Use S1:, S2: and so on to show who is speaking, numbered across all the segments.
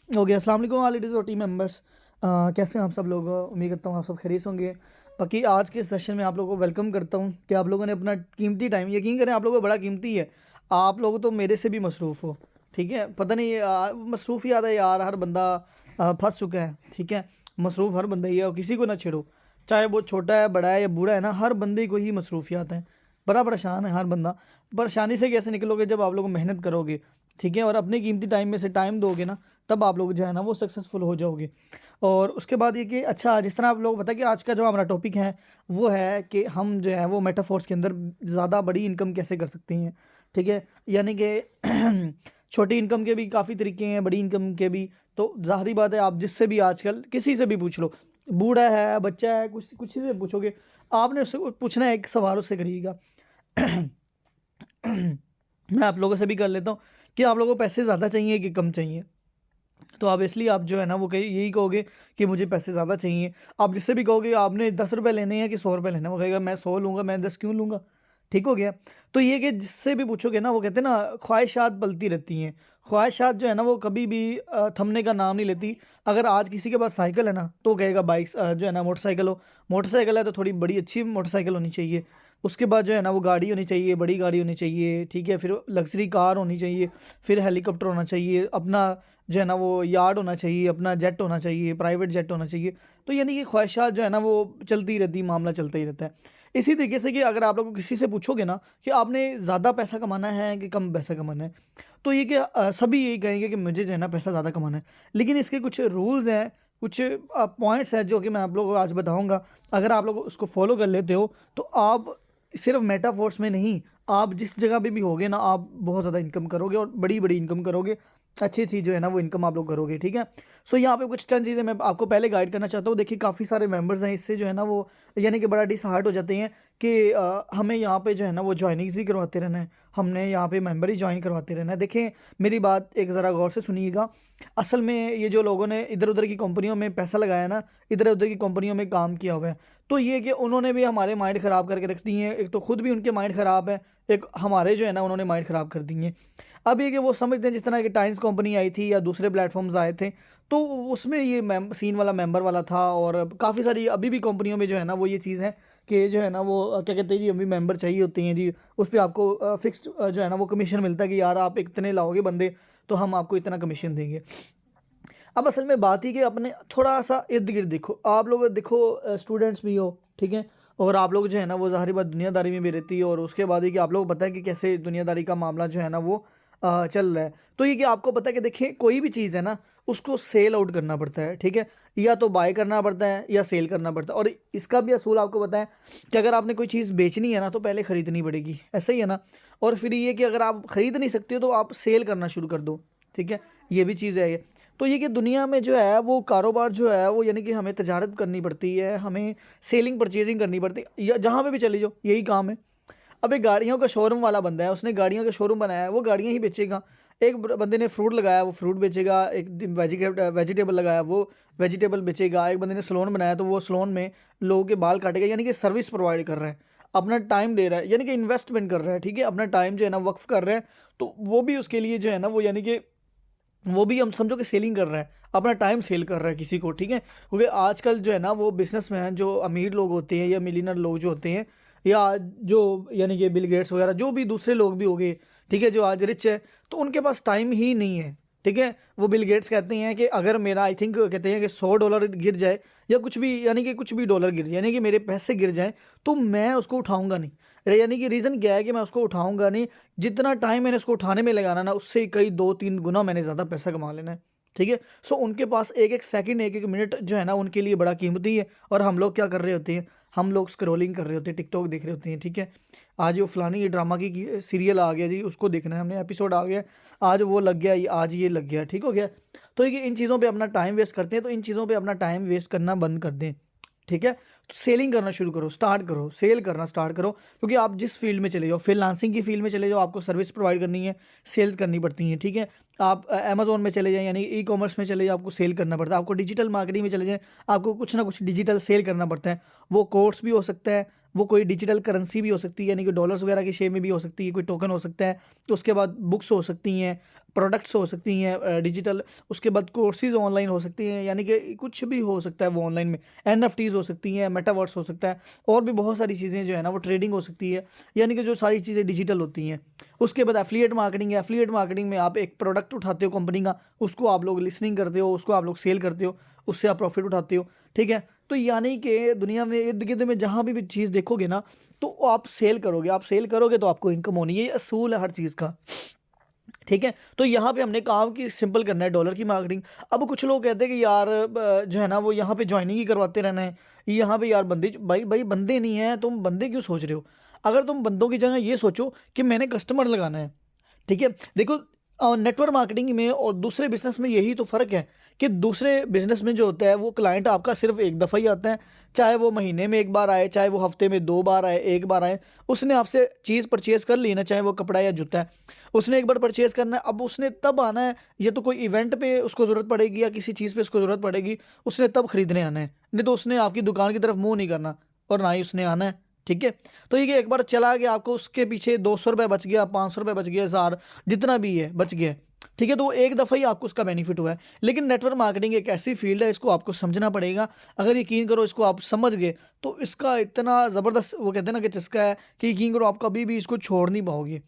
S1: Okay, अस्सलाम वालेकुम all it is और टीम मेंबर्स। कैसे हैं आप सब लोग? उम्मीद करता हूँ आप सब खैरियत होंगे। बाकी आज के सेशन में आप लोगों को वेलकम करता हूँ कि आप लोगों ने अपना कीमती टाइम, यकीन करें आप लोगों को बड़ा कीमती है। आप लोग तो मेरे से भी मसरूफ़ हो, ठीक है। पता नहीं मसरूफ़ याद है यार, हर बंदा फंस चुका है, ठीक है। मसरूफ़ हर बंदा ही है और किसी को ना छेड़ो, चाहे वो छोटा है, बड़ा है या बूढ़ा है ना, हर बंदे को ही मसरूफियात हैं। बड़ा परेशान है हर बंदा। परेशानी से कैसे निकलोगे? जब आप लोग मेहनत करोगे, ठीक है, और अपने कीमती टाइम में से टाइम दोगे ना, तब आप लोग जो है ना वो सक्सेसफुल हो जाओगे। और उसके बाद ये कि अच्छा, जिस तरह आप लोग पता है कि आज का जो हमारा टॉपिक है वो है कि हम जो है वो मेटाफोर्स के अंदर ज़्यादा बड़ी इनकम कैसे कर सकते हैं, ठीक है। यानी कि छोटी इनकम के भी काफ़ी तरीके हैं, बड़ी इनकम के भी। तो ज़ाहिरी बात है, आप जिससे भी आजकल किसी से भी पूछ लो, बूढ़ा है, बच्चा है, कुछ कुछ से पूछोगे, आपने उससे पूछना है, एक सवाल उससे करिएगा। मैं आप लोगों से भी कर लेता हूँ कि आप लोगों को पैसे ज़्यादा चाहिए कि कम चाहिए। तो आप इसलिए आप जो है ना वो कही यही कहोगे कि मुझे पैसे ज़्यादा चाहिए। आप जिससे भी कहोगे आपने 10 रुपये लेने हैं कि 100 रुपये लेना है, वो कहेगा मैं 100 लूँगा, मैं 10 क्यों लूँगा। ठीक हो गया। तो ये कि जिससे भी पूछोगे ना, वो कहते हैं ना, ख्वाहिशात पलती रहती हैं। ख्वाहिशात जो है ना वो कभी भी थमने का नाम नहीं लेती। अगर आज किसी के पास साइकिल है ना, तो वो कहेगा बाइक जो है ना मोटरसाइकिल हो। मोटरसाइकिल है तो थोड़ी बड़ी अच्छी मोटरसाइकिल होनी चाहिए। उसके बाद जो है ना वो गाड़ी होनी चाहिए, बड़ी गाड़ी होनी चाहिए, ठीक है। फिर लग्जरी कार होनी चाहिए, फिर हेलीकॉप्टर होना चाहिए, अपना जो है ना वो यार्ड होना चाहिए, अपना जेट होना चाहिए, प्राइवेट जेट होना चाहिए। तो यानी कि ख्वाहिशात जो है ना वो चलती रहती, मामला चलता ही रहता है। इसी तरीके से कि अगर आप लोग को किसी से पूछोगे ना कि आपने ज़्यादा पैसा कमाना है कि कम पैसा कमाना है, तो ये कि सभी यही कहेंगे कि मुझे जो है ना पैसा ज़्यादा कमाना है। लेकिन इसके कुछ रूल्स हैं, कुछ पॉइंट्स हैं जो कि मैं आप लोगों को आज बताऊंगा। अगर आप लोग उसको फॉलो कर लेते हो तो आप सिर्फ मेटाफोर्स में नहीं, आप जिस जगह पे भी होगे ना, आप बहुत ज़्यादा इनकम करोगे और बड़ी बड़ी इनकम करोगे। अच्छी चीज़ जो है ना वो इनकम आप लोग करोगे, ठीक है। सो यहाँ पे कुछ चंद चीज़ें मैं आपको पहले गाइड करना चाहता हूँ। देखिए काफ़ी सारे मेंबर्स हैं, इससे जो है ना वो यानी कि बड़ा डिसहार्ट हो जाते हैं कि हमें यहाँ पे जो है ना वो ज्वाइनिंग्स ही करवाते रहना है, हमने यहाँ पे मेंबर ही ज्वाइन करवाते रहना है। देखें मेरी बात एक ज़रा गौर से सुनिएगा। असल में ये जो लोगों ने इधर उधर की कंपनियों में पैसा लगाया ना, इधर उधर की कंपनियों में काम किया हुआ है, तो ये कि उन्होंने भी हमारे माइंड ख़राब करके रख दिए हैं। एक तो खुद भी उनके माइंड ख़राब है, एक हमारे जो है ना उन्होंने माइंड ख़राब कर दिए हैं। अब ये कि वो समझते हैं जिस तरह की टाइम्स कंपनी आई थी या दूसरे प्लेटफॉर्म्स आए थे, तो उसमें ये सीन वाला मेंबर वाला था। और काफ़ी सारी अभी भी कंपनियों में जो है ना वो ये चीज़ है कि जो है ना वो क्या कहते हैं जी, अभी मेंबर चाहिए होते हैं जी। उस पर आपको फिक्स्ड जो है ना वो कमीशन मिलता है कि यार आप इतने लाओगे बंदे तो हम आपको इतना कमीशन देंगे। अब असल में बात ही कि अपने थोड़ा सा इर्द गिर्द देखो, आप लोग देखो स्टूडेंट्स भी हो, ठीक है। और आप लोग जो है ना वो ज़ाहिर बात दुनियादारी में भी रहती है। और उसके बाद ही कि आप लोग पता है कि कैसे दुनियादारी का मामला जो है ना वो चल रहा है। तो ये कि आपको पता है कि देखिए कोई भी चीज़ है ना, उसको सेल आउट करना पड़ता है, ठीक है। या तो बाय करना पड़ता है या सेल करना पड़ता है। और इसका भी असूल आपको पता है कि अगर आपने कोई चीज़ बेचनी है ना तो पहले ख़रीदनी पड़ेगी, ऐसा ही है ना। और फिर ये कि अगर आप ख़रीद नहीं सकते हो तो आप सेल करना शुरू कर दो, ठीक है। ये भी चीज़ है ये। तो ये कि दुनिया में जो है वो कारोबार जो है वो यानी कि हमें तजारत करनी पड़ती है, हमें सेलिंग परचेजिंग करनी पड़ती है, या जहाँ पे भी चले जाओ यही काम है। अब एक गाड़ियों का शोरूम वाला बंदा है, उसने गाड़ियों का शोरूम बनाया है, वो गाड़ियाँ ही बेचेगा। एक बंदे ने फ्रूट लगाया, वो फ्रूट बेचेगा। एक वेजिटेबल लगाया, वो वेजिटेबल बेचेगा। एक बंदे ने सलोन बनाया तो वो सलोन में लोगों के बाल काटेगा, यानी कि सर्विस प्रोवाइड कर रहा है, अपना टाइम दे रहा है, यानी कि इन्वेस्टमेंट कर रहा है, ठीक है। अपना टाइम जो है ना वक्फ कर रहा है। तो वो भी उसके लिए जो है ना वो यानी कि वो भी हम समझो कि सेलिंग कर रहा है, अपना टाइम सेल कर रहा है किसी को, ठीक है। क्योंकि आजकल जो है ना वो बिजनेसमैन जो अमीर लोग होते हैं या मिलियनर लोग जो होते हैं, या जो यानी कि बिल गेट्स वगैरह जो भी दूसरे लोग भी हो गए, ठीक है, जो आज रिच है, तो उनके पास टाइम ही नहीं है, ठीक है। वो बिल गेट्स कहते हैं कि अगर मेरा आई थिंक कहते हैं कि $100 गिर जाए या कुछ भी, यानी कि कुछ भी डॉलर गिर जाए, यानी कि मेरे पैसे गिर जाएं, तो मैं उसको उठाऊंगा नहीं। यानी कि रीज़न क्या है कि मैं उसको उठाऊंगा नहीं, जितना टाइम मैंने उसको उठाने में लगाना ना, उससे कई 2-3 गुना मैंने ज़्यादा पैसा कमा लेना है, ठीक है। सो उनके पास एक एक सेकंड, एक एक मिनट जो है ना उनके लिए बड़ा कीमती है। और हम लोग क्या कर रहे होते हैं? हम लोग स्क्रोलिंग कर रहे होते हैं, टिकटॉक देख रहे होते हैं, ठीक है। आज वो फलानी ये ड्रामा की सीरियल आ गया जी, उसको देखना है हमने, एपिसोड आ गया, आज वो लग गया, आज ये लग गया, ठीक हो गया। तो ये इन चीज़ों पे अपना टाइम वेस्ट करते हैं, तो इन चीज़ों पे अपना टाइम वेस्ट करना बंद कर दें, ठीक है। तो सेलिंग करना शुरू करो, स्टार्ट करो, सेल करना स्टार्ट करो। क्योंकि आप जिस फील्ड में चले जाओ, फ्रीलांसिंग की फील्ड में चले जाओ, आपको सर्विस प्रोवाइड करनी है, सेल्स करनी पड़ती हैं, ठीक है। आप अमेजोन में चले जाएं, यानी ई कॉमर्स में चले जाओ, आपको सेल करना पड़ता है। आपको डिजिटल मार्केटिंग में चले जाएं, आपको कुछ ना कुछ डिजिटल सेल करना पड़ता है। वो कोर्स भी हो सकता है, वो कोई डिजिटल करेंसी भी हो सकती है, यानी कि डॉलर्स वगैरह की शेप में भी हो सकती है, कोई टोकन हो सकता है। तो उसके बाद बुक्स हो सकती हैं, प्रोडक्ट्स हो सकती हैं डिजिटल, उसके बाद कोर्सेज ऑनलाइन हो सकती हैं, यानी कि कुछ भी हो सकता है वो ऑनलाइन में, एनएफटीज हो सकती हैं, मेटावर्स हो सकता है, और भी बहुत सारी चीज़ें जो है ना वो ट्रेडिंग हो सकती है, यानी कि जो सारी चीज़ें डिजिटल होती हैं। उसके बाद एफिलिएट मार्केटिंग है, एफिलिएट मार्केटिंग में आप एक प्रोडक्ट उठाते हो कंपनी का, उसको आप लोग लिसनिंग करते हो, उसको आप लोग सेल करते हो, उससे आप प्रॉफिट उठाते हो, ठीक है। तो यानी कि दुनिया में इर्द गिर्द में जहाँ भी चीज़ देखोगे ना, तो आप सेल करोगे, आप सेल करोगे तो आपको इनकम होनी है, ये असूल है हर चीज़ का, ठीक है। तो यहाँ पे हमने काम की सिंपल करना है डॉलर की मार्केटिंग। अब कुछ लोग कहते हैं कि यार जो है ना वो यहाँ पे ज्वाइनिंग ही करवाते रहना है, यहाँ पे यार बंदे, भाई भाई बंदे नहीं हैं, तुम बंदे क्यों सोच रहे हो? अगर तुम बंदों की जगह ये सोचो कि मैंने कस्टमर लगाना है, ठीक है। देखो नेटवर्क मार्केटिंग में और दूसरे बिजनेस में यही तो फ़र्क है कि दूसरे बिजनेस में जो होता है वो क्लाइंट आपका सिर्फ एक दफ़ा ही आता है, चाहे वो महीने में एक बार आए, चाहे वो हफ्ते में 2 बार आए, एक बार आए, उसने आपसे चीज़ परचेज़ कर ली ना, चाहे वो कपड़ा या जूता है, उसने एक बार परचेज़ करना है, अब उसने तब आना है, या तो कोई इवेंट पे उसको ज़रूरत पड़ेगी या किसी चीज़ पे उसको ज़रूरत पड़ेगी, उसने तब खरीदने आना है, नहीं तो उसने आपकी दुकान की तरफ मुँह नहीं करना, और ना ही उसने आना है, ठीक है। तो ये कि एक बार चला गया, आपको उसके पीछे 200 रुपये बच गया, 500 रुपये बच गया, 1000, जितना भी है बच गया, ठीक है। तो वो एक दफ़ा ही आपको उसका बेनिफिट हुआ है। लेकिन नेटवर्क मार्केटिंग एक ऐसी फील्ड है, इसको आपको समझना पड़ेगा। अगर यकीन करो इसको आप समझ गए तो इसका इतना ज़बरदस्त वो कहते हैं ना कि चस्का है कि यकीन करो आप कभी भी इसको छोड़ नहीं पाओगे।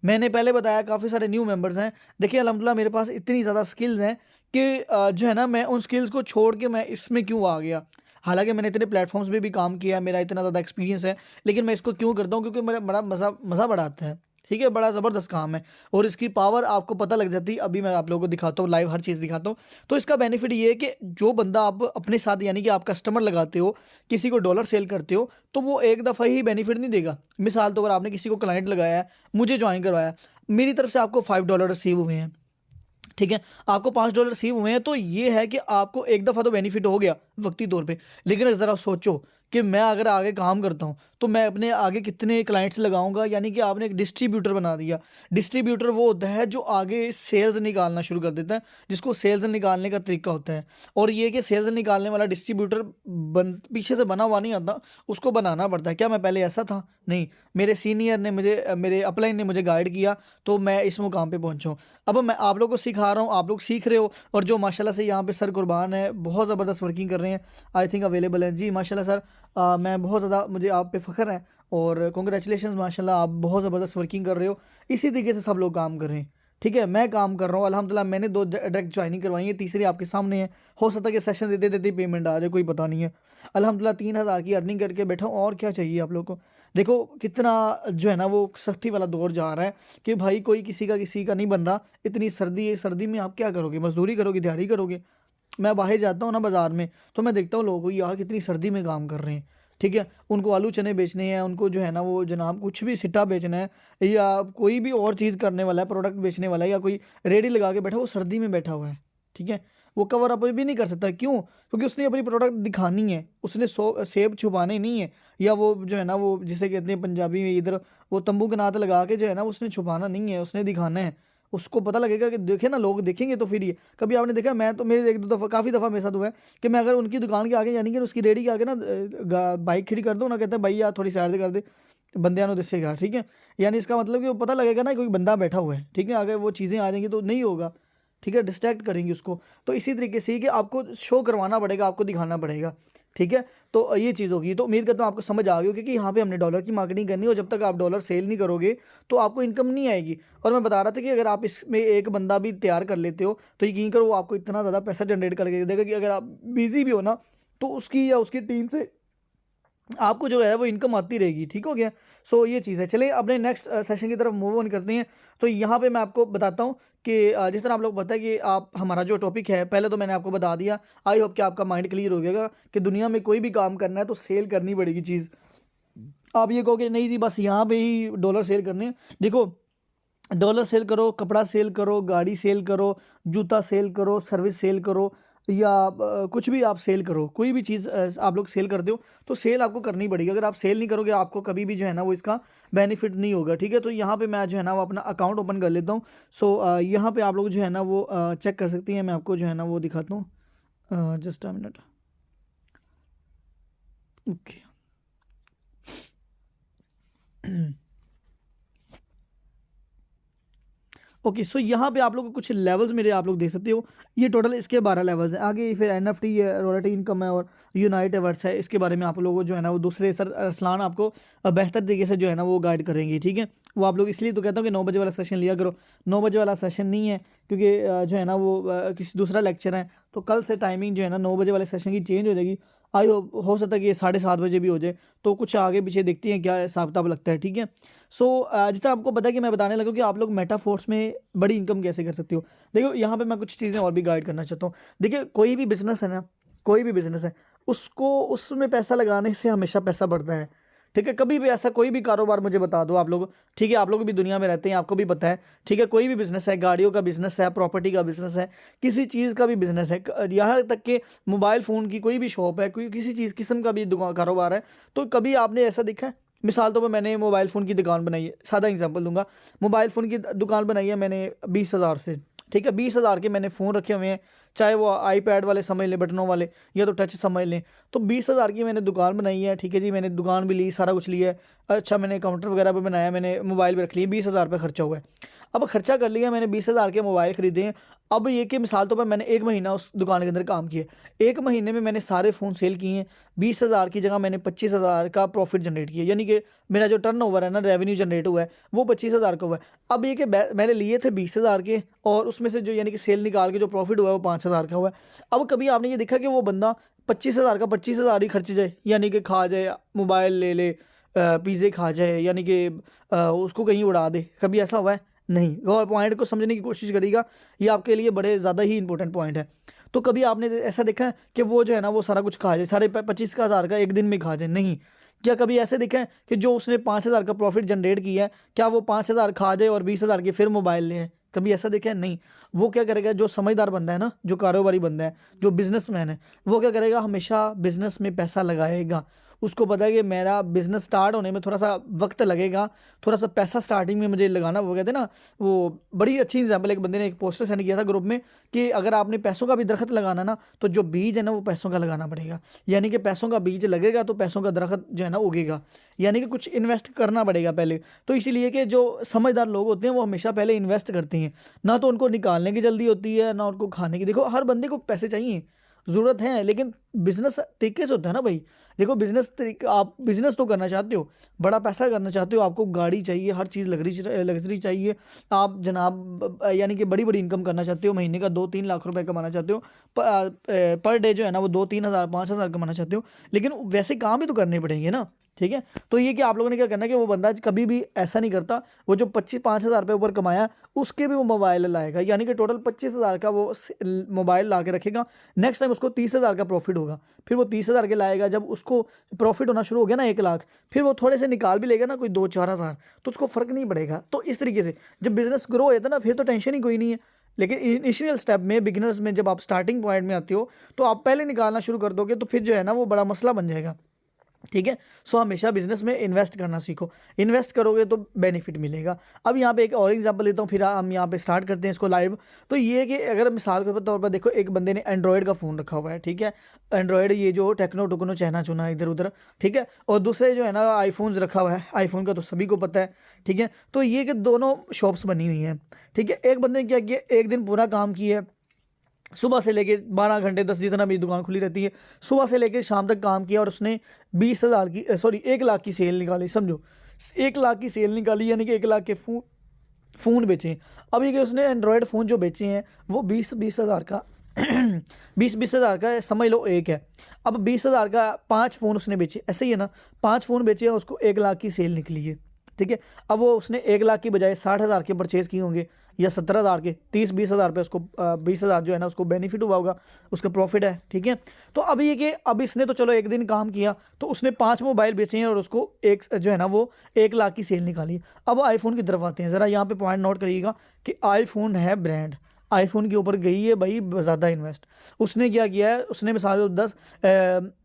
S1: मैंने पहले बताया काफ़ी सारे न्यू मेंबर्स हैं, देखिए अल्हम्दुलिल्लाह मेरे पास इतनी ज़्यादा स्किल्स हैं कि जो है ना मैं उन स्किल्स को छोड़ के मैं इसमें क्यों आ गया। हालांकि मैंने इतने प्लेटफॉर्म्स पे भी काम किया, मेरा इतना ज़्यादा एक्सपीरियंस है, लेकिन मैं इसको क्यों करता हूँ क्योंकि मेरा बड़ा मज़ा मज़ा बड़ा आता है, ठीक है। बड़ा ज़बरदस्त काम है और इसकी पावर आपको पता लग जाती है। अभी मैं आप लोगों को दिखाता हूँ, लाइव हर चीज़ दिखाता हूँ। तो इसका बेनिफिट ये है कि जो बंदा आप अपने साथ यानी कि आप कस्टमर लगाते हो, किसी को डॉलर सेल करते हो, तो वो एक दफ़ा ही बेनिफिट नहीं देगा। मिसाल तो अगर आपने किसी को क्लाइंट लगाया है, मुझे ज्वाइन करवाया, मेरी तरफ से आपको $5 रिसीव हुए हैं, ठीक है, आपको $5 रिसीव हुए हैं, तो ये है कि आपको एक दफ़ा तो बेनिफिट हो गया वक्ती तौर पे। लेकिन ज़रा सोचो कि मैं अगर आगे काम करता हूँ तो मैं अपने आगे कितने क्लाइंट्स लगाऊंगा, यानी कि आपने एक डिस्ट्रीब्यूटर बना दिया। डिस्ट्रीब्यूटर वो होता है जो आगे सेल्स निकालना शुरू कर देता है, जिसको सेल्स निकालने का तरीका होता है। और ये कि सेल्स निकालने वाला डिस्ट्रीब्यूटर पीछे से बना हुआ नहीं आता, उसको बनाना पड़ता है। क्या मैं पहले ऐसा था? नहीं, मेरे सीनियर ने मुझे मेरे अपलाइन ने मुझे गाइड किया, तो मैं इस मुकाम पे पहुंचा हूँ। अब मैं आप लोगों को सिखा रहा हूँ, आप लोग सीख रहे हो, और जो माशाल्लाह से यहाँ पे सर कुर्बान है, बहुत ज़बरदस्त वर्किंग कर रहे हैं, आई थिंक अवेलेबल हैं जी माशाल्लाह सर। मैं बहुत ज़्यादा, मुझे आप पे फ़ख्र है और कॉन्ग्रेचुलेशन माशाल्लाह, आप बहुत ज़बरदस्त वर्किंग कर रहे हो। इसी तरीके से सब लोग काम कर रहे हैं, ठीक है। मैं काम कर रहा हूँ अल्हम्दुलिल्लाह, मैंने 2 डायरेक्ट ज्वाइनिंग करवाई है, तीसरी आपके सामने है। हो सकता है कि सेशन देते देते पेमेंट आ जाए, कोई पता नहीं है। अल्हम्दुलिल्लाह 3000 की अर्निंग करके बैठा हूँ, और क्या चाहिए आप लोग को। देखो कितना जो है ना वो सख्ती वाला दौर जा रहा है कि भाई कोई किसी का नहीं बन रहा। इतनी सर्दी है, सर्दी में आप क्या करोगे? मजदूरी करोगे, दिहाड़ी करोगे? मैं बाहर जाता हूँ ना बाज़ार में, तो मैं देखता हूँ लोगों को यार कितनी सर्दी में काम कर रहे हैं, ठीक है। उनको आलू चने बेचने हैं, उनको जो है ना वो जनाब कुछ भी सिट्टा बेचना है, या कोई भी और चीज़ करने वाला है, प्रोडक्ट बेचने वाला है, या कोई रेडी लगा के बैठा, वो सर्दी में बैठा हुआ है, ठीक है। वो कवर अप भी नहीं कर सकता, क्यों? क्योंकि उसने अपनी प्रोडक्ट दिखानी है, उसने सेब छुपाने नहीं है, या वो जो है ना वो जिसे कहते हैं पंजाबी में इधर, वो तंबू के नात लगा के जो है ना उसने छुपाना नहीं है, उसने दिखाना है। उसको पता लगेगा कि देखे ना लोग देखेंगे तो फिर ये। कभी आपने देखा, मैं तो मेरे एक दो दफ़ा काफ़ी दफ़ा मेरे साथ हुआ है कि मैं अगर उनकी दुकान के आगे यानी कि उसकी रेडी के आगे ना बाइक खड़ी कर दूँ ना, कहते हैं भाई यार थोड़ी साइड कर दे, बंदियां दिसेगा, ठीक है। यानी इसका मतलब कि वो पता लगेगा ना कोई बंदा बैठा हुआ है, ठीक है। अगर वो चीज़ें आ जाएंगी तो नहीं होगा, ठीक है, डिस्ट्रैक्ट करेंगे उसको। तो इसी तरीके से ही कि आपको शो करवाना पड़ेगा, आपको दिखाना पड़ेगा, ठीक है। तो ये चीज़ होगी। तो उम्मीद करता हूँ आपको समझ आ गई होगी कि यहाँ पे हमने डॉलर की मार्केटिंग करनी है, और जब तक आप डॉलर सेल नहीं करोगे तो आपको इनकम नहीं आएगी। और मैं बता रहा था कि अगर आप इसमें एक बंदा भी तैयार कर लेते हो तो यकीन करो वो आपको इतना ज़्यादा पैसा जनरेट करके देगा कि अगर आप बिजी भी हो ना, तो उसकी या उसकी टीम से आपको जो है वो इनकम आती रहेगी, ठीक हो गया। सो ये चीज़ है। चलिए अपने नेक्स्ट सेशन की तरफ मूव ऑन करते हैं। तो यहाँ पे मैं आपको बताता हूँ कि जिस तरह आप लोग पता है कि आप हमारा जो टॉपिक है, पहले तो मैंने आपको बता दिया। आई होप कि आपका माइंड क्लियर हो गया कि दुनिया में कोई भी काम करना है तो सेल करनी पड़ेगी चीज़। आप ये कहोगे नहीं जी बस यहाँ पे ही डॉलर सेल करने हैं, देखो डॉलर सेल करो, कपड़ा सेल करो, गाड़ी सेल करो, जूता सेल करो, सर्विस सेल करो, या कुछ भी आप सेल करो, कोई भी चीज़ आप लोग सेल करते हो तो सेल आपको करनी पड़ेगी। अगर आप सेल नहीं करोगे आपको कभी भी जो है ना वो इसका बेनिफिट नहीं होगा, ठीक है। तो यहाँ पे मैं जो है ना वो अपना अकाउंट ओपन कर लेता हूँ। सो यहाँ पे आप लोग जो है ना वो चेक कर सकती हैं। मैं आपको जो है ना वो दिखाता हूँ, just a minute, okay. Okay, so यहाँ पे आप लोग को कुछ लेवल्स मेरे आप लोग देख सकते हो। ये टोटल इसके 12 लेवल्स हैं। आगे फिर एनएफटी है, रॉयल्टी इनकम है और यूनाइट एवर्ट्स है। इसके बारे में आप लोगों को जो है ना वो दूसरे सर अरसलान आपको बेहतर तरीके से जो है ना वो गाइड करेंगे, ठीक है। वो आप लोग इसलिए तो कहता हूँ कि 9 बजे वाला सेशन लिया करो। 9 बजे वाला सेशन नहीं है क्योंकि जो है ना वो किसी दूसरा लेक्चर है, तो कल से टाइमिंग जो है ना 9 बजे वाले सेशन की चेंज हो जाएगी। आई हो सकता है कि ये 7:30 बजे भी हो जाए, तो कुछ आगे पीछे देखते हैं क्या हिसाब किताब लगता है, ठीक है। सो जिस तरह आपको पता है कि मैं बताने लगा कि आप लोग मेटाफोर्स में बड़ी इनकम कैसे कर सकते हो। देखो यहाँ पे मैं कुछ चीज़ें और भी गाइड करना चाहता हूँ। देखिए कोई भी बिजनेस है ना, कोई भी बिजनेस है, उसको उसमें पैसा लगाने से हमेशा पैसा बढ़ता है, ठीक है। कभी भी ऐसा कोई भी कारोबार मुझे बता दो आप लोग, ठीक है, आप लोग भी दुनिया में रहते हैं, आपको भी पता है, ठीक है। कोई भी बिजनेस है, गाड़ियों का बिजनेस है, प्रॉपर्टी का बिजनेस है, किसी चीज़ का भी बिजनेस है, यहाँ तक कि मोबाइल फ़ोन की कोई भी शॉप है, कोई किसी चीज़ किस्म का भी दुकान कारोबार है, तो कभी आपने ऐसा देखा है। मिसाल तो मैंने मोबाइल फ़ोन की दुकान बनाई है, सादा एग्जांपल दूंगा। मोबाइल फ़ोन की दुकान बनाई है मैंने 20,000 से, ठीक है। 20,000 के मैंने फ़ोन रखे हुए हैं, चाहे वो आईपैड वाले समझ लें, बटनों वाले, या तो टच समझ लें। तो 20,000 की मैंने दुकान बनाई है, ठीक है जी। मैंने दुकान भी ली, सारा कुछ लिया है। अच्छा, मैंने काउंटर वगैरह भी बनाया, मैंने मोबाइल भी रख लिए, 20,000 रुपये खर्चा हुआ है। अब खर्चा कर लिया मैंने, 20,000 के मोबाइल ख़रीदे हैं। अब ये कि मिसाल तो पर मैंने 1 महीना उस दुकान के अंदर काम किया, 1 महीने में मैंने सारे फ़ोन सेल किए हैं। 20,000 की जगह मैंने 25,000 का प्रॉफिट जनरेट किया, यानी कि मेरा जो टर्नओवर है ना, रेवेन्यू जनरेट हुआ है, वो 25,000 का हुआ है। अब ये कि मैंने लिए थे 20,000 के, और उसमें से जो यानी कि सेल निकाल के जो प्रॉफिट हुआ है वो 5,000 का हुआ है। अब कभी आपने ये देखा कि वो बंदा 25,000 का 25,000 ही खर्च जाए, यानी कि खा जाए, मोबाइल ले ले, पिज़्ज़े खा जाए, यानी कि उसको कहीं उड़ा दे, कभी ऐसा हुआ है? नहीं। और पॉइंट को समझने की कोशिश करिएगा, ये आपके लिए बड़े ज़्यादा ही इंपॉर्टेंट पॉइंट है। तो कभी आपने ऐसा देखा है कि वो जो है ना वो सारा कुछ खा जाए, साढ़े 25,000 का एक दिन में खा जाए? नहीं। क्या कभी ऐसे देखा है कि जो उसने 5,000 का प्रॉफिट जनरेट किया है, क्या वो 5,000 खा जाए और 20,000 के फिर मोबाइल ले आए? कभी ऐसा देखा है? नहीं। वो क्या करेगा, जो समझदार बंदा है ना, जो कारोबारी बंदा है, जो बिजनेसमैन है, वो क्या करेगा, हमेशा बिजनेस में पैसा लगाएगा। उसको पता है कि मेरा बिजनेस स्टार्ट होने में थोड़ा सा वक्त लगेगा, थोड़ा सा पैसा स्टार्टिंग में मुझे लगाना। वो कहते हैं ना, वो बड़ी अच्छी एग्जाम्पल एक बंदे ने एक पोस्टर सेंड किया था ग्रुप में कि अगर आपने पैसों का भी दरख्त लगाना ना, तो जो बीज है ना वो पैसों का लगाना पड़ेगा। यानी कि पैसों का बीज लगेगा तो पैसों का दरख्त जो है ना उगेगा, यानी कि कुछ इन्वेस्ट करना पड़ेगा पहले। तो इसीलिए कि जो समझदार लोग होते हैं वो हमेशा पहले इन्वेस्ट करते हैं, ना तो उनको निकालने की जल्दी होती है ना उनको खाने की। देखो हर बंदे को पैसे चाहिए, ज़रूरत है, लेकिन बिजनेस तरीके से होता है ना भाई। देखो बिजनेस तरीके, आप बिजनेस तो करना चाहते हो, बड़ा पैसा करना चाहते हो, आपको गाड़ी चाहिए, हर चीज़ लग्जरी चाहिए, आप जनाब यानी कि बड़ी बड़ी इनकम करना चाहते हो, महीने का 2-3 लाख रुपए कमाना चाहते हो, पर डे जो है ना वो 2-3 हज़ार 5,000 कमाना चाहते हो, लेकिन वैसे काम भी तो करने पड़ेंगे ना, ठीक है। तो ये कि आप लोगों ने क्या करना है कि वो बंदा कभी भी ऐसा नहीं करता, वो जो 25-5,000 रुपये ऊपर कमाया उसके भी वो मोबाइल लाएगा, यानी कि टोटल 25,000 का वो मोबाइल ला के रखेगा। नेक्स्ट टाइम उसको 30,000 का प्रॉफिट होगा, फिर वो 30,000 के लाएगा। जब उसको प्रॉफिट होना शुरू हो गया ना 1 लाख, फिर वो थोड़े से निकाल भी लेगा ना, कोई 2-4 हज़ार, तो उसको फ़र्क नहीं पड़ेगा। तो इस तरीके से जब बिज़नेस ग्रो होता है ना, फिर तो टेंशन ही कोई नहीं है। लेकिन इनिशियल स्टेप में, बिगिनर्स में, जब आप स्टार्टिंग पॉइंट में आते हो तो आप पहले निकालना शुरू कर दोगे, तो फिर जो है ना वो बड़ा मसला बन जाएगा, ठीक है। सो हमेशा बिजनेस में इन्वेस्ट करना सीखो, इन्वेस्ट करोगे तो बेनिफिट मिलेगा। अब यहाँ पे एक और एग्जांपल लेता हूँ, फिर हम यहाँ पे स्टार्ट करते हैं इसको लाइव। तो ये है कि अगर मिसाल के तौर पर देखो, एक बंदे ने एंड्रॉयड का फ़ोन रखा हुआ है, ठीक है। एंड्रॉयड, ये जो टेक्नो टुकनो चहना चुना इधर उधर, ठीक है। और दूसरे जो है ना आईफोन्स रखा हुआ है, आईफोन का तो सभी को पता है, ठीक है। तो ये कि दोनों शॉप्स बनी हुई हैं, ठीक है। एक बंदे ने क्या किया, एक दिन पूरा काम किया, सुबह से लेके 12 घंटे 10, जितना भी दुकान खुली रहती है, सुबह से लेके शाम तक काम किया और उसने 20,000 की, सॉरी 1 लाख की सेल निकाली, समझो 1 लाख की सेल निकाली, यानी कि 1 लाख के फ़ोन बेचे। अब ये कि उसने एंड्रॉयड फ़ोन जो बेचे हैं वो 20-20 हज़ार का 20-20 हज़ार का समझ लो एक है। अब 20,000 का 5 फ़ोन उसने बेचे, ऐसे ही है ना, 5 फ़ोन बेचे हैं, उसको 1 लाख की सेल निकली है, ठीक है। अब वो उसने 1 लाख की बजाय 60,000 के परचेज़ किए होंगे, या 17,000 के, 30-20 हज़ार पे उसको 20,000 जो है ना उसको बेनिफिट हुआ होगा, उसका प्रॉफिट है, ठीक है। तो अब ये कि अब इसने तो चलो एक दिन काम किया, तो उसने 5 मोबाइल बेचे हैं और उसको एक जो है ना वो 1 लाख की सेल निकाली। अब आईफोन की तरफ आते हैं, ज़रा यहाँ पे पॉइंट नोट करिएगा कि आईफोन है ब्रांड, आईफोन के ऊपर गई है भाई ज़्यादा इन्वेस्ट। उसने क्या किया है, उसने मिसाल तो 10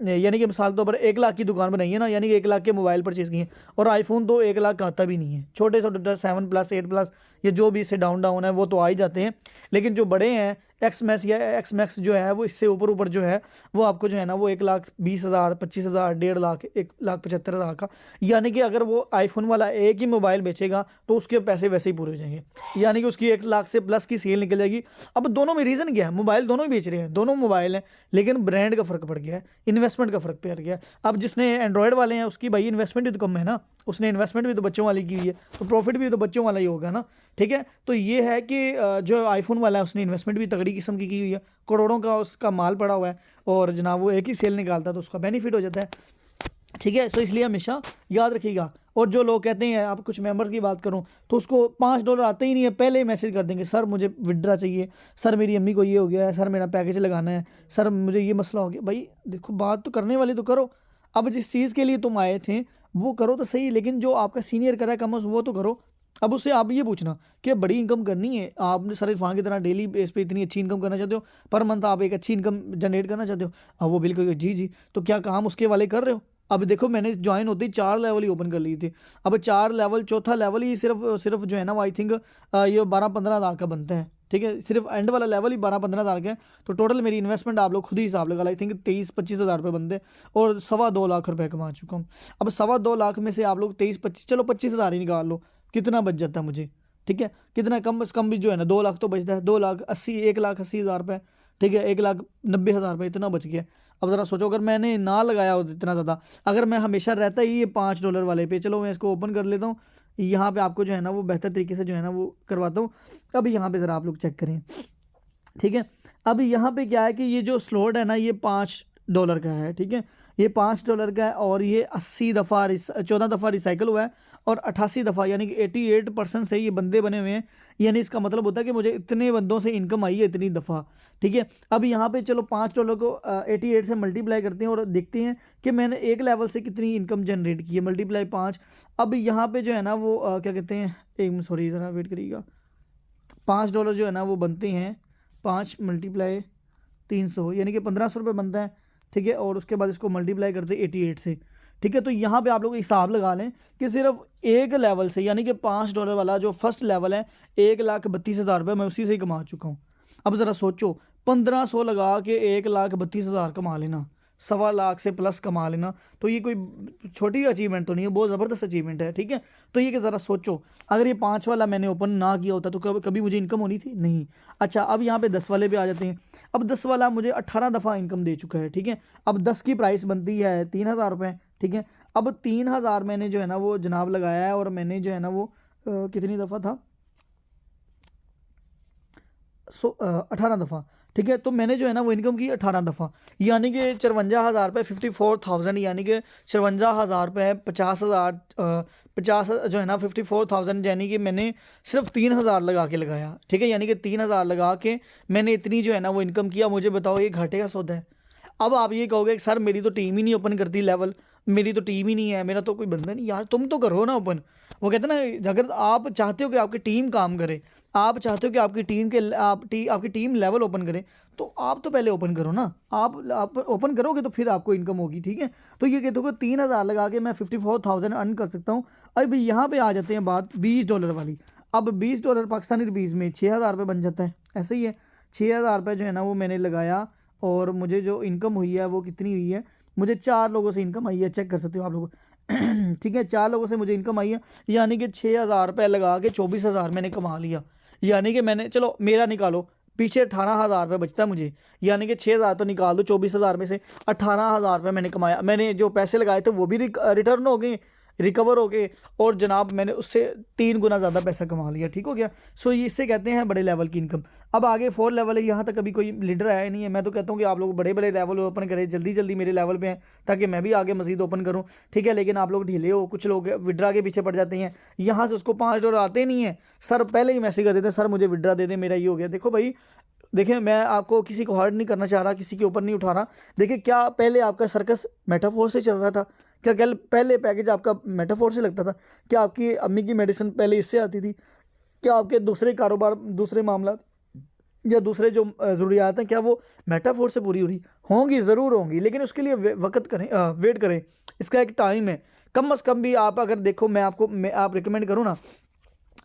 S1: यानी कि मिसाल तो पर 1 लाख की दुकान बनाई है ना, यानी कि 1 लाख के मोबाइल परचेज़ किए, और आईफोन तो 1 लाख का आता भी नहीं है। छोटे छोटे 7 प्लस 8 प्लस, ये जो भी इससे डाउन है वो तो आ ही जाते हैं, लेकिन जो बड़े हैं एक्स मैक्स या एक्स मैक्स जो है वो इससे ऊपर जो है वो आपको जो है ना वो 1,20,000, 25,000, 1,50,000, 1,75,000 का, यानी कि अगर वो आईफोन वाला एक ही मोबाइल बेचेगा तो उसके पैसे वैसे ही पूरे हो जाएंगे, यानी कि उसकी 1 लाख से प्लस की सेल निकल जाएगी। अब दोनों में रीज़न क्या है, मोबाइल दोनों ही बेच रहे हैं, दोनों मोबाइल हैं, लेकिन ब्रांड का फ़र्क पड़ गया है, इन्वेस्टमेंट का फ़र्क पड़ गया है। अब जिसने एंड्रॉयड वाले हैं उसकी भाई इन्वेस्टमेंट भी तो कम है ना, उसने इन्वेस्टमेंट भी तो बच्चों वाली की हुई है, तो प्रॉफिट भी तो बच्चों वाला ही होगा ना। ठीक है, तो ये है कि जो आईफोन वाला है उसने इन्वेस्टमेंट भी तगड़ी किस्म की हुई है, करोड़ों का उसका माल पड़ा हुआ है, और जनाब वो एक ही सेल निकालता है तो उसका बेनिफिट हो जाता है। ठीक है, तो इसलिए हमेशा याद रखिएगा। और जो लोग कहते हैं, आप कुछ मेंबर्स की बात करूं तो उसको $5 आते ही नहीं है, पहले ही मैसेज कर देंगे, सर मुझे विड्रा चाहिए, सर मेरी अम्मी को ये हो गया है, सर मेरा पैकेज लगाना है, सर मुझे ये मसला हो गया। भाई देखो, बात तो करने वाली तो करो, अब जिस चीज़ के लिए तुम आए थे वो करो तो सही, लेकिन जो आपका सीनियर करा है कम वो तो करो। अब उससे आप ये पूछना कि बड़ी इनकम करनी है, आपने सर इरफान की तरह डेली बेस पे इतनी अच्छी इनकम करना चाहते हो, पर मंथ आप एक अच्छी इनकम जनरेट करना चाहते हो। अब वो बिल्कुल जी जी, तो क्या काम उसके वाले कर रहे हो। अब देखो, मैंने ज्वाइन होते ही 4 लेवल ही ओपन कर ली थी, अब 4 लेवल, चौथा लेवल ही सिर्फ सिर्फ जो है ना वो आई थिंक ये 12-15 हज़ार का बनता है। ठीक है, सिर्फ एंड वाला लेवल ही 12-15 हज़ार का है, तो टोटल मेरी इन्वेस्टमेंट आप लोग खुद ही हिसाब लगा, आई थिंक 23-25 हज़ार रुपये बनते, और 2.25 लाख रुपए कमा चुका हूँ। अब 2.25 लाख में से आप लोग 23-25, चलो 25 हज़ार ही निकाल लो, कितना बच जाता है मुझे। ठीक है, कितना कम से कम भी जो है ना 2 लाख तो बचता है, 2,80,000, 1,80,000 रुपये। ठीक है, 1,90,000 रुपये इतना बच गया। अब ज़रा सोचो, अगर मैंने ना लगाया होता इतना ज़्यादा, अगर मैं हमेशा रहता ही ये $5 वाले पे, चलो मैं इसको ओपन कर लेता हूँ, यहाँ पे आपको जो है ना वो बेहतर तरीके से जो है ना वो करवाता हूँ। अब यहाँ पे ज़रा आप लोग चेक करें। ठीक है, अब यहाँ पे क्या है कि ये जो स्लॉट है ना ये $5 का है। ठीक है, ये $5 का है, और ये 14 दफ़ा रिसाइकल हुआ है, और 88 दफ़ा यानी कि 88% से ये बंदे बने हुए हैं, यानी इसका मतलब होता है कि मुझे इतने बंदों से इनकम आई है इतनी दफ़ा। ठीक है, अब यहाँ पे चलो $5 को 88 से मल्टीप्लाई करते हैं और देखते हैं कि मैंने एक लेवल से कितनी इनकम जनरेट की है, मल्टीप्लाई 5। अब यहाँ पे जो है ना वो क्या कहते हैं, एक सॉरी ज़रा वेट करिएगा, $5 जो है ना वो बनते हैं 5 × 300, यानी कि 1,500 रुपये बनता है। ठीक है, और उसके बाद इसको मल्टीप्लाई करते हैं 88 से। ठीक है, तो यहाँ पे आप लोग हिसाब लगा लें कि सिर्फ एक लेवल से, यानी कि $5 वाला जो फर्स्ट लेवल है, 1,32,000 रुपये मैं उसी से ही कमा चुका हूँ। अब ज़रा सोचो, 1,500 लगा के 1,32,000 कमा लेना, 2.25 लाख से प्लस कमा लेना, तो ये कोई छोटी अचीवमेंट तो नहीं है, बहुत ज़बरदस्त अचीवमेंट है। ठीक है, तो ये कि ज़रा सोचो, अगर ये 5 वाला मैंने ओपन ना किया होता तो कभी मुझे इनकम होनी थी नहीं। अच्छा, अब यहाँ पे 10 वाले पे आ जाते हैं। अब 10 वाला मुझे 18 दफ़ा इनकम दे चुका है। ठीक है, अब 10 की प्राइस बनती है 3,000 रुपये। ठीक है, अब 3,000 मैंने जो है ना वो जनाब लगाया है, और मैंने जो है ना वो कितनी दफ़ा था, 18 दफ़ा। ठीक है, तो मैंने जो है ना वो इनकम की 18 दफ़ा, यानी कि 54,000 रुपये, 54,000, यानी कि 54,000 रुपये, 50,000, 50 जो है ना 54,000, यानी कि मैंने सिर्फ 3,000 लगा के लगाया। ठीक है, यानी कि 3,000 लगा के मैंने इतनी जो है ना वो इनकम किया। मुझे बताओ, ये घाटे का सौदा है। अब आप ये कहोगे कि सर मेरी तो टीम ही नहीं ओपन करती लेवल, मेरी तो टीम ही नहीं है, मेरा तो कोई बंदा नहीं। यार तुम तो करो ना ओपन। वो कहते हैं ना, अगर आप चाहते हो कि आपकी टीम काम करे, आप चाहते हो कि आपकी टीम के आपकी टीम लेवल ओपन करे, तो आप तो पहले ओपन करो ना। आप ओपन करोगे तो फिर आपको इनकम होगी। ठीक है, तो ये कहते हो कि 3,000 लगा के मैं 54,000 अर्न कर सकता हूँ। अब यहाँ पे आ जाते हैं बात $20 वाली। अब $20 पाकिस्तानी रुपीज़ में 6,000 रुपये बन जाता है, ऐसे ही है। 6,000 रुपये जो है ना वो मैंने लगाया, और मुझे जो इनकम हुई है वो कितनी हुई है, मुझे 4 लोगों से इनकम आई है, चेक कर सकते हो आप लोग। ठीक है, 4 लोगों से मुझे इनकम आई है, यानी कि 6,000 रुपये लगा के 24,000 मैंने कमा लिया। यानी कि मैंने, चलो मेरा निकालो, पीछे 18,000 रुपये बचता है मुझे, यानी कि 6,000 तो निकाल दो, 24,000 में से 18,000 रुपये मैंने कमाया। मैंने जो पैसे लगाए थे वो भी रिटर्न हो गए, रिकवर हो गए, और जनाब मैंने उससे 3 गुना ज़्यादा पैसा कमा लिया। ठीक हो गया। सो ये इससे कहते हैं बड़े लेवल की इनकम। अब आगे 4 लेवल है, यहाँ तक अभी कोई लीडर आया नहीं है। मैं तो कहता हूँ कि आप लोग बड़े बड़े लेवल ओपन करें, जल्दी जल्दी मेरे लेवल पे हैं, ताकि मैं भी आगे मजीद ओपन करूँ। ठीक है, लेकिन आप लोग ढीले हो, कुछ लोग विड्रा के पीछे पड़ जाते हैं, यहाँ से उसको $5 आते नहीं है, सर पहले ही मैसेज कर देते हैं, सर मुझे विड्रा दे दें, मेरा ये हो गया। देखो भाई, देखिए मैं आपको किसी को हर्ट नहीं करना चाह रहा, किसी के ऊपर नहीं उठा रहा। देखिए, क्या पहले आपका सर्कस मेटाफोर से चल रहा था? क्या कल पहले पैकेज आपका मेटाफोर से लगता था? क्या आपकी अम्मी की मेडिसिन पहले इससे आती थी? क्या आपके दूसरे कारोबार, दूसरे मामला या दूसरे जो ज़रूरियात हैं, क्या वो मेटाफोर से पूरी हो रही होंगी? ज़रूर होंगी, लेकिन उसके लिए वक्त करें, वेट करें, इसका एक टाइम है। कम अज़ कम भी आप अगर देखो, मैं आप रिकमेंड करूँ ना,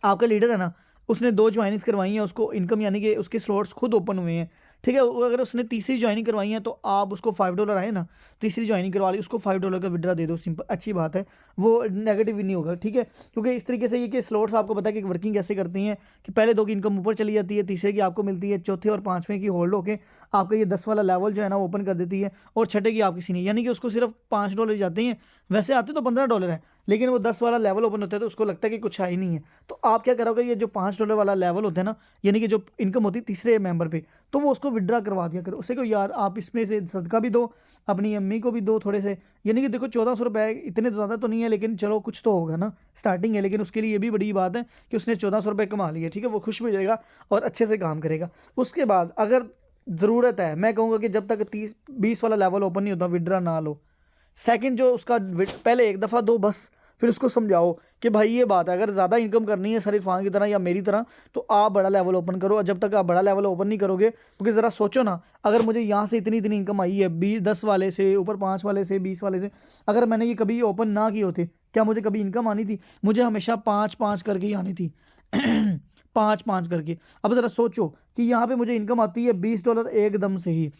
S1: आपका लीडर है ना, उसने 2 ज्वाइनिंग्स करवाई हैं, उसको इनकम यानी कि उसके स्लॉट्स खुद ओपन हुए हैं, ठीक है। अगर उसने तीसरी ज्वाइनिंग करवाई है तो आप उसको $5 आए ना, तीसरी ज्वाइनिंग करवा ली, उसको $5 का विड्रा दे दो, सिंपल, अच्छी बात है, वो नेगेटिव भी नहीं होगा, ठीक है। क्योंकि इस तरीके से ये कि स्लॉट्स आपको पता है कि वर्किंग कैसे करती हैं कि पहले 2 की इनकम ऊपर चली जाती है, तीसरे की आपको मिलती है, चौथे और पाँचवें की होल्ड होके आपका ये 10 वाला लेवल जो है ना ओपन कर देती है, और छठे की आपकी सी नहीं, यानी कि उसको सिर्फ $5 जाते हैं, वैसे आते तो $15 है, लेकिन वो 10 वाला लेवल ओपन होता है तो उसको लगता है कि कुछ है ही नहीं है। तो आप क्या करोगे, ये जो $5 वाला लेवल होता है ना, यानी कि जो इनकम होती है तीसरे मेंबर पे, तो वो उसको विड्रा करवा दिया करो, उससे कोई यार आप इसमें से सदका भी दो, अपनी अम्मी को भी दो थोड़े से, यानी कि देखो 1400 रुपये इतने तो ज़्यादा तो नहीं है, लेकिन चलो कुछ तो होगा ना, स्टार्टिंग है, लेकिन उसके लिए ये भी बड़ी बात है कि उसने 1400 रुपये कमा लिए, ठीक है, वो खुश भी हो जाएगा और अच्छे से काम करेगा। उसके बाद अगर ज़रूरत है, मैं कहूँगा कि जब तक 30-20 वाला लेवल ओपन नहीं होता विड्रा ना लो। सेकंड जो उसका पहले एक दफ़ा दो बस, फिर उसको समझाओ कि भाई ये बात है, अगर ज़्यादा इनकम करनी है शरीफ खान की तरह या मेरी तरह, तो आप बड़ा लेवल ओपन करो। और जब तक आप बड़ा लेवल ओपन नहीं करोगे, क्योंकि ज़रा सोचो ना, अगर मुझे यहाँ से इतनी इतनी इनकम आई है 10 वाले से, ऊपर 5 वाले से, 20 वाले से, अगर मैंने ये कभी ओपन ना किए होते, क्या मुझे कभी इनकम आनी थी? मुझे हमेशा 5-5 करके ही आनी थी 5-5 करके। अब ज़रा सोचो कि यहाँ पे मुझे इनकम आती है $20 एकदम से ही,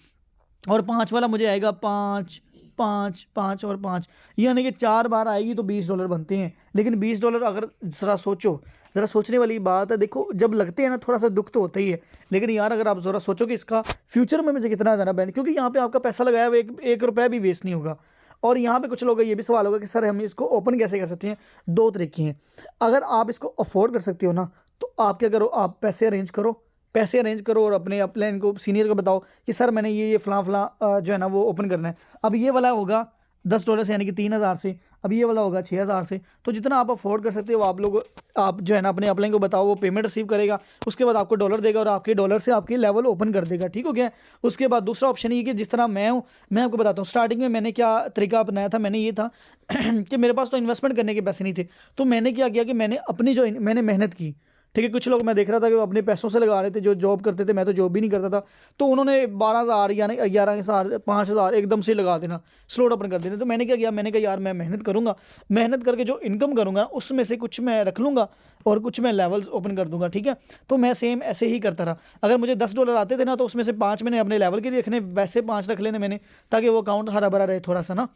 S1: और 5 वाला मुझे आएगा 5, 5, 5 और 5, यानी कि 4 बार आएगी तो $20 बनते हैं। लेकिन $20 अगर ज़रा सोचो, ज़रा सोचने वाली बात है, देखो जब लगते हैं ना थोड़ा सा दुख तो होता ही है, लेकिन यार अगर आप ज़रा सोचो कि इसका फ्यूचर में मुझे कितना ज़्यादा बेनिफिट, क्योंकि यहाँ पे आपका पैसा लगाया हुआ एक रुपया भी वेस्ट नहीं होगा। और यहाँ पे कुछ लोगों का ये भी सवाल होगा कि सर हम इसको ओपन कैसे कर सकते हैं? 2 तरीके हैं। अगर आप इसको अफोर्ड कर सकते हो ना, तो आप क्या करो, आप पैसे अरेंज करो, पैसे अरेंज करो और अपने अपलाइन को सीनियर को बताओ कि सर मैंने ये फ़लाँ फ़लाँ जो है ना वो ओपन करना है। अब ये वाला होगा $10 से, यानी कि 3000 से, अब ये वाला होगा 6000 से। तो जितना आप अफोर्ड कर सकते हो आप लोग, आप जो है ना अपने अपलाइन को बताओ, वो पेमेंट रिसीव करेगा, उसके बाद आपको डॉलर देगा और आपके डॉलर से आपके लेवल ओपन कर देगा, ठीक हो गया। उसके बाद दूसरा ऑप्शन ये कि जिस तरह मैं हूँ, मैं आपको बताता हूँ स्टार्टिंग में मैंने क्या तरीका अपनाया था। मैंने ये था कि मेरे पास तो इन्वेस्टमेंट करने के पैसे नहीं थे, तो मैंने क्या किया कि मैंने अपनी जो मैंने मेहनत की, ठीक है। कुछ लोग मैं देख रहा था कि वो अपने पैसों से लगा रहे थे, जो जॉब करते थे, मैं तो जॉब भी नहीं करता था, तो उन्होंने 12,000 यानी 11,000 5,000 एकदम से लगा देना, स्लोट ओपन कर देना। तो मैंने क्या किया, मैंने कहा यार मैं मेहनत करूँगा, मेहनत करके जो इनकम करूँगा उसमें से कुछ मैं रख लूँगा और कुछ मैं लेवल्स ओपन कर दूंगा, ठीक है। तो मैं सेम ऐसे ही करता रहा। अगर मुझे $10 आते थे ना, तो उसमें से 5 मैंने अपने लेवल के लिए रखने, वैसे 5 रख लेने मैंने, ताकि वो अकाउंट हरा भरा रहे थोड़ा सा ना।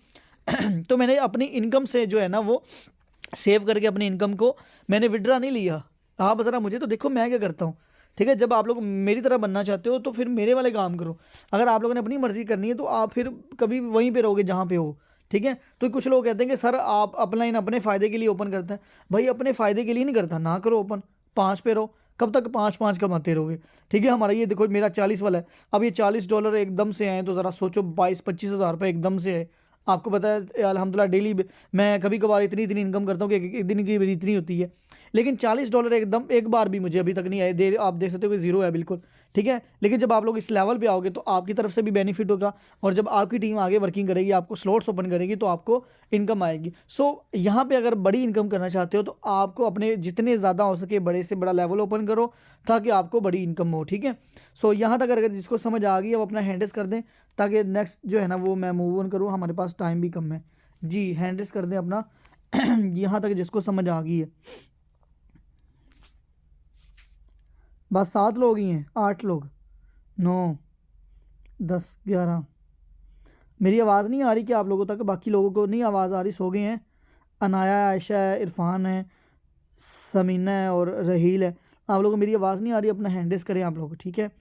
S1: तो मैंने अपनी इनकम से जो है ना वो सेव करके अपनी इनकम को मैंने विड्रा नहीं लिया। आप ज़रा मुझे तो देखो मैं क्या करता हूँ, ठीक है। जब आप लोग मेरी तरह बनना चाहते हो तो फिर मेरे वाले काम करो। अगर आप लोगों ने अपनी मर्ज़ी करनी है तो आप फिर कभी वहीं पे रहोगे जहाँ पे हो, ठीक है। तो कुछ लोग कहते हैं कि सर आप अपलाइन अपने फ़ायदे के लिए ओपन करते हैं। भाई अपने फ़ायदे के लिए नहीं करता, ना करो ओपन, 5 पे रहो। कब तक 5-5 कमाते रहोगे, ठीक है। हमारा ये देखो मेरा 40 वाला है, अब ये $40 एकदम से आए तो ज़रा सोचो 22-25 हज़ार रुपये एकदम से आए। आपको पता है अल्हम्दुलिल्लाह डेली मैं कभी कभार इतनी इतनी इनकम करता हूँ कि एक दिन की मेरी इतनी होती है, लेकिन $40 एकदम एक बार भी मुझे अभी तक नहीं आए। दे आप देख सकते हो कि ज़ीरो है बिल्कुल, ठीक है। लेकिन जब आप लोग इस लेवल पे आओगे तो आपकी तरफ से भी बेनिफिट होगा, और जब आपकी टीम आगे वर्किंग करेगी, आपको स्लॉट्स ओपन करेगी, तो आपको इनकम आएगी। सो यहाँ पे अगर बड़ी इनकम करना चाहते हो तो आपको अपने जितने ज़्यादा हो सके बड़े से बड़ा लेवल ओपन करो, ताकि आपको बड़ी इनकम हो, ठीक है। सो यहाँ तक अगर जिसको समझ आ गई अब अपना हैंड रेस कर दें, ताकि नेक्स्ट जो है ना वो मैं मूव ऑन करूँ, हमारे पास टाइम भी कम है जी। हैंड रेस कर दें अपना यहाँ तक जिसको समझ आ गई है। बस 7 लोग ही हैं, 8 लोग, 9, 10, 11। मेरी आवाज़ नहीं आ रही क्या आप लोगों तक? बाकी लोगों को नहीं आवाज़ आ रही, सो गए हैं। अनाया है, आयशा है, इरफान है, समीना है और रहील है। आप लोगों को मेरी आवाज़ नहीं आ रही, अपना हैंड रेस करें आप लोग, ठीक है।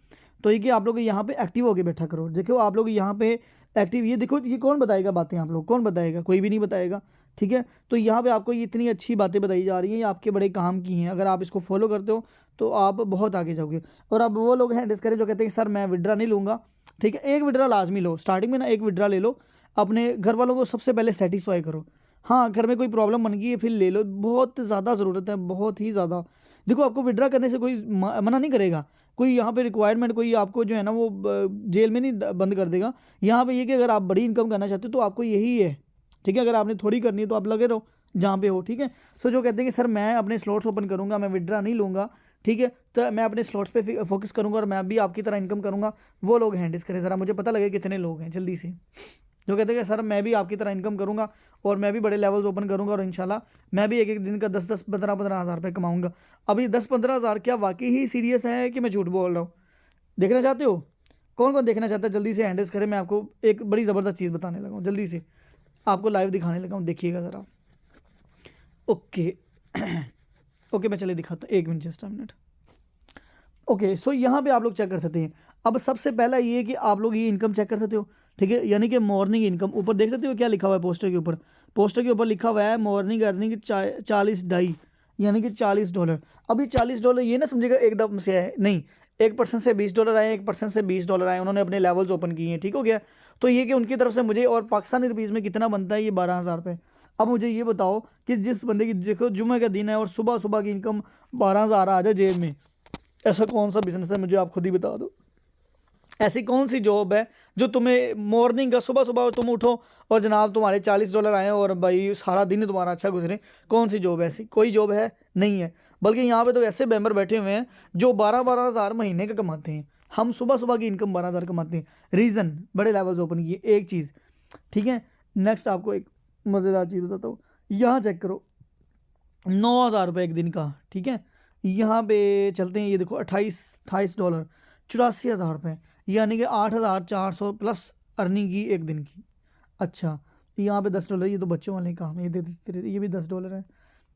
S1: तो ये कि आप लोग यहाँ पे एक्टिव होके बैठा करो। देखो आप लोग यहाँ पे एक्टिव, ये देखो ये कौन बताएगा बातें, आप लोग कौन बताएगा? कोई भी नहीं बताएगा, ठीक है। तो यहाँ पे आपको ये इतनी अच्छी बातें बताई जा रही हैं, ये आपके बड़े काम की हैं। अगर आप इसको फॉलो करते हो तो आप बहुत आगे जाओगे। और अब वो लोग हैंड रेस करें जो कहते हैं कि सर मैं विड्रा नहीं लूँगा, ठीक है। एक विड्रा लाजमी लो, स्टार्टिंग में ना एक विड्रा ले लो। अपने घर वालों को सबसे पहले सेटिस्फाई करो। हाँ, घर में कोई प्रॉब्लम बन गई है फिर ले लो, बहुत ज़्यादा ज़रूरत है, बहुत ही ज़्यादा। देखो आपको विड्रा करने से कोई मना नहीं करेगा, कोई यहाँ पे रिक्वायरमेंट कोई आपको जो है ना वो जेल में नहीं बंद कर देगा। यहाँ पे ये कि अगर आप बड़ी इनकम करना चाहते हो तो आपको यही है, ठीक है। अगर आपने थोड़ी करनी है तो आप लगे रहो जहाँ पे हो, ठीक है। सो जो कहते हैं कि सर मैं अपने स्लॉट्स ओपन करूँगा, मैं विड्रा नहीं लूँगा, ठीक है, तो मैं अपने स्लॉट्स पे फोकस करूँगा और मैं भी आपकी तरह इनकम करूँगा, वो लोग हैंड रेस करें ज़रा, मुझे पता लगे कितने लोग हैं जल्दी से। जो कहते हैं कि सर मैं भी आपकी तरह इनकम करूँगा और मैं भी बड़े लेवल्स ओपन करूँगा और इंशाल्लाह मैं भी एक एक दिन का 10-10 15-15 हज़ार रुपये कमाऊँगा। अभी 10-15 हज़ार क्या वाकई ही सीरियस है कि मैं झूठ बोल रहा हूँ? देखना चाहते हो? कौन कौन देखना चाहता है जल्दी से हैंडल्स करें। मैं आपको एक बड़ी ज़बरदस्त चीज़ बताने लगा हूँ, जल्दी से आपको लाइव दिखाने लगा हूँ, देखिएगा ज़रा। ओके ओके मैं चले दिखाता हूँ, 1 minute, just 1 minute. Okay so यहाँ पे आप लोग चेक कर सकते हैं। अब सबसे पहला ये है कि आप लोग ये इनकम चेक कर सकते हो, ठीक है, यानी कि मॉर्निंग इनकम। ऊपर देख सकते हो क्या लिखा हुआ है पोस्टर के ऊपर? पोस्टर के ऊपर लिखा हुआ है मॉर्निंग अर्निंग 40 यानी कि $40। अब ये $40 ये ना समझेगा एकदम से है, नहीं, 1% से $20 आए, 1% से $20 आए, उन्होंने अपने लेवल्स ओपन किए हैं, ठीक हो गया। तो ये कि उनकी तरफ से मुझे, और पाकिस्तानी रुपीज़ में कितना बनता है, ये 12,000 रुपये। अब मुझे ये बताओ कि जिस बंदे की, देखो जुम्मे का दिन है और सुबह सुबह की इनकम 12,000 आ जाए जेब में, ऐसा कौन सा बिजनेस है, मुझे आप खुद ही बता दो। ऐसी कौन सी जॉब है जो तुम्हें मॉर्निंग का, सुबह सुबह तुम उठो और जनाब तुम्हारे $40 आए और भाई सारा दिन तुम्हारा अच्छा गुजरे? कौन सी जॉब है ऐसी? कोई जॉब है नहीं है। बल्कि यहाँ पे तो ऐसे मेंबर बैठे हुए हैं जो 12-12 हज़ार महीने का कमाते हैं। हम सुबह सुबह की इनकम 12,000 कमाते हैं। रीज़न, बड़े लेवल्स ओपन किए, एक चीज़, ठीक है। नेक्स्ट आपको एक मज़ेदार चीज़ बताता हूँ, यहाँ चेक करो, 9,000 रुपये एक दिन का, ठीक है। यहाँ पे चलते हैं, ये देखो $28 $84,000 यानी कि 8,400 प्लस अर्निंग की एक दिन की। अच्छा, यहाँ पे $10, ये तो बच्चों वाले काम है, ये दे देते रहते, ये भी $10 है।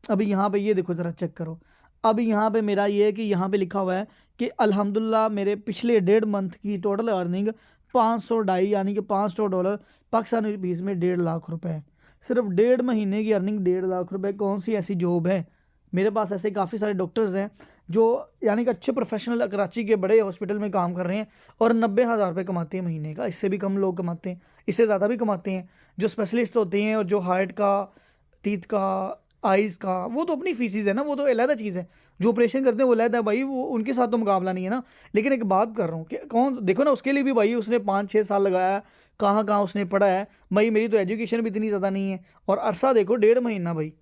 S1: अभी यहाँ पे ये देखो ज़रा चेक करो। अब यहाँ पे मेरा ये है कि यहाँ पे लिखा हुआ है कि अल्हम्दुलिल्लाह मेरे पिछले 1.5 मंथ की टोटल अर्निंग 500 यानी कि $500 पाकिस्तानी रुपीज़ में 1.5 लाख रुपए। सिर्फ 1.5 महीने की अर्निंग 1.5 लाख रुपए। कौन सी ऐसी जॉब है? मेरे पास ऐसे काफ़ी सारे डॉक्टर्स हैं जो यानी कि अच्छे प्रोफेशनल कराची के बड़े हॉस्पिटल में काम कर रहे हैं और 90,000 रुपये कमाते हैं महीने का। इससे भी कम लोग कमाते हैं, इससे ज़्यादा भी कमाते हैं। जो स्पेशलिस्ट होते हैं और जो हार्ट का, टीथ का, आइज़ का, वो तो अपनी फीसिस है ना, वो तो अलहदा चीज़ है। जो ऑपरेशन करते हैं वो अलहदा है भाई, वो उनके साथ तो मुकाबला नहीं है ना। लेकिन एक बात कर रहा हूँ कि कौन, देखो ना, उसके लिए भी भाई उसने 5-6 साल लगाया, कहाँ कहाँ उसने पढ़ा है भाई। मेरी तो एजुकेशन भी इतनी ज़्यादा नहीं है और अरसा देखो 1.5 महीना भाई,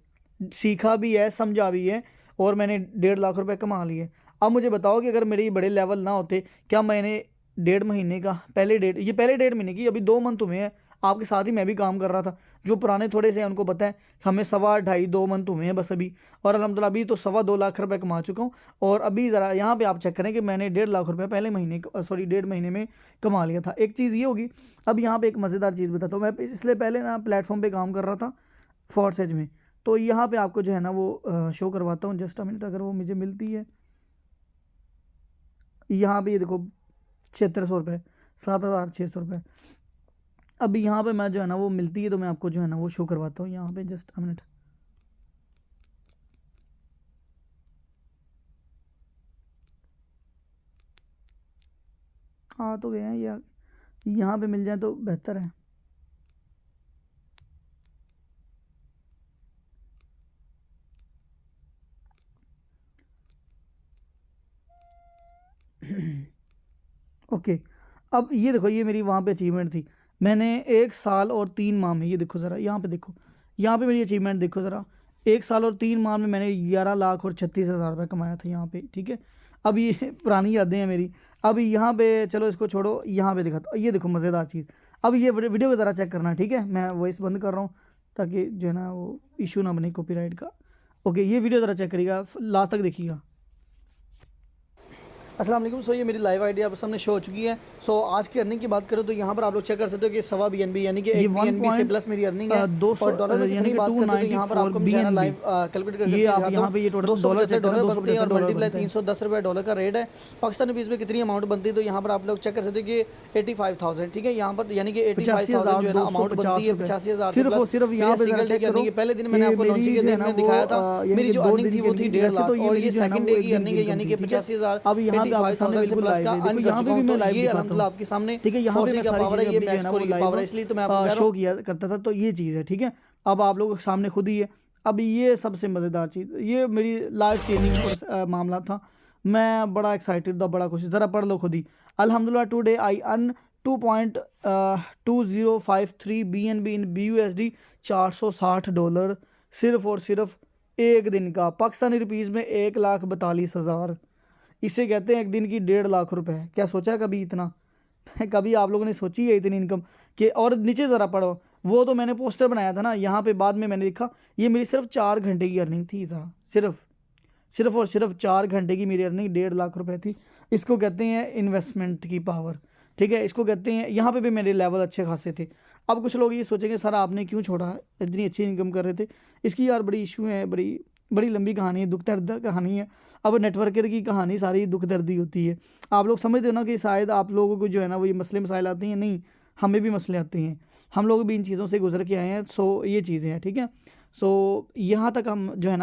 S1: सीखा भी है, समझा भी है और मैंने 1.5 लाख रुपए कमा लिए। अब मुझे बताओ कि अगर मेरे बड़े लेवल ना होते, क्या मैंने 1.5 महीने का, पहले 1.5 महीने की, अभी 2 मंथ हुए हैं, आपके साथ ही मैं भी काम कर रहा था। जो पुराने थोड़े से हैं उनको पता है, हमें 2.5 मंथ हुए हैं बस अभी, और अल्हम्दुलिल्लाह अभी तो 2.25 लाख रुपए कमा चुका हूँ। और अभी ज़रा यहाँ पे आप चेक करें कि मैंने 1.5 लाख रुपए पहले महीने, सॉरी 1.5 महीने में कमा लिया था। एक चीज़ ये होगी। अब यहाँ पे एक मज़ेदार चीज़ बताता हूँ। मैं इसलिए पहले ना प्लेटफॉर्म पे काम कर रहा था, फोर्सेज में। तो यहाँ पे आपको जो है ना वो शो करवाता हूँ, जस्ट अ मिनट, अगर वो मुझे मिलती है। यहाँ पे ये देखो 7600 रुपये, 7,600 रुपये। अब यहाँ पे मैं जो है ना वो मिलती है, तो मैं आपको जो है ना वो शो करवाता हूँ यहाँ पे, जस्ट अ मिनट। हाँ तो गए हैं, या यहाँ पे मिल जाए तो बेहतर है। ओके, अब ये देखो, ये मेरी वहाँ पे अचीवमेंट थी। मैंने 1 साल और 3 माह में, ये देखो ज़रा, यहाँ पे देखो, यहाँ पे मेरी अचीवमेंट देखो ज़रा। 1 साल और 3 माह में मैंने 11 लाख और 36,000 रुपये कमाया था यहाँ पे, ठीक है। अब ये पुरानी यादें हैं मेरी। अब यहाँ पे चलो इसको छोड़ो, यहाँ पे दिखाता, ये देखो मज़ेदार चीज़। अब ये वीडियो को ज़रा चेक करना, ठीक है। मैं वॉइस बंद कर रहा हूँ ताकि जो है ना वो इशू ना बने कॉपीराइट का। ओके, ये वीडियो ज़रा चेक करिएगा, लास्ट तक देखिएगा। अस्सलाम वालेकुम। सो ये मेरी लाइव आईडी आप सामने शो हो चुकी है। सो आज की अर्निंग की बात करें तो यहाँ पर आप लोग चेक कर सकते हो कि 1.25 BNB यानी कि 1 BNB से प्लस मेरी अर्निंग है। और डॉलर में कितनी बात करते हैं तो यहाँ पर आपको मैं लाइव कैलकुलेट करके ये आप यहाँ पे ये टोटल
S2: $275 बनती है और मल्टीप्लाई $310 डॉलर का रेट है। पाकिस्तानी रुपीज़ में कितनी अमाउंट बनती है तो यहाँ पर आप लोग चेक कर सकते हो कि 85,000, ठीक है। यहाँ पर यानी कि 85,000 जो है ना अमाउंट बनती है, 85,000
S1: सिर्फ यहाँ पे जरा चेक करो।
S2: पहले दिन मैंने आपको लॉन्चिंग के दिन में दिखाया था, मेरी जो अर्निंग थी वो थी 1.5 लाख और ये सेकंड डे की अर्निंग है यानी कि 85,000।
S1: अब यहाँ पे आपके सामने बिल्कुल लाइव है, देखो यहाँ पे भी मैं लाइव दिखाता हूँ
S2: आपके सामने,
S1: ठीक है। यहाँ पे मैं सारी चीजें अपनी जो है ना वो लाइव
S2: इसलिए तो मैं आपको
S1: शो किया करता था। तो ये चीज़ है, ठीक है। अब आप लोगों के सामने खुद ही है। अब ये सबसे मज़ेदार चीज़, ये मेरी लाइफ चेंजिंग मामला था। मैं बड़ा एक्साइटेड था, बड़ा खुश। ज़रा पढ़ लो खुद ही। अल्हम्दुलिल्लाह today I earn 2.2053 BNB in BUSD, $460 सिर्फ और सिर्फ एक दिन का। पाकिस्तानी रुपीज़ में 1,42,000। इसे कहते हैं एक दिन की 1.5 लाख रुपए। क्या सोचा कभी इतना? कभी आप लोगों ने सोची है इतनी इनकम? कि और नीचे ज़रा पढ़ो, वो तो मैंने पोस्टर बनाया था ना, यहाँ पे बाद में मैंने लिखा ये मेरी सिर्फ 4 घंटे की अर्निंग थी ज़रा, सिर्फ और सिर्फ 4 घंटे की मेरी अर्निंग 1.5 लाख रुपए थी। इसको कहते हैं इन्वेस्टमेंट की पावर, ठीक है, इसको कहते हैं। यहाँ पे भी मेरे लेवल अच्छे खासे थे। अब कुछ लोग ये सोचेंगे सर आपने क्यों छोड़ा, इतनी अच्छी इनकम कर रहे थे। इसकी यार बड़ी इशू है, बड़ी बड़ी लंबी कहानी है, दुख दर्द कहानी है। अब नेटवर्कर की कहानी सारी दुख दर्दी होती है। आप लोग समझते हो ना कि शायद आप लोगों को जो है ना वो ये मसले मसाइल आते हैं, नहीं, हमें भी मसले आते हैं, हम लोग भी इन चीज़ों से गुजर के आए हैं। सो ये चीज़ें हैं, ठीक है। सो यहाँ तक हम जो है ना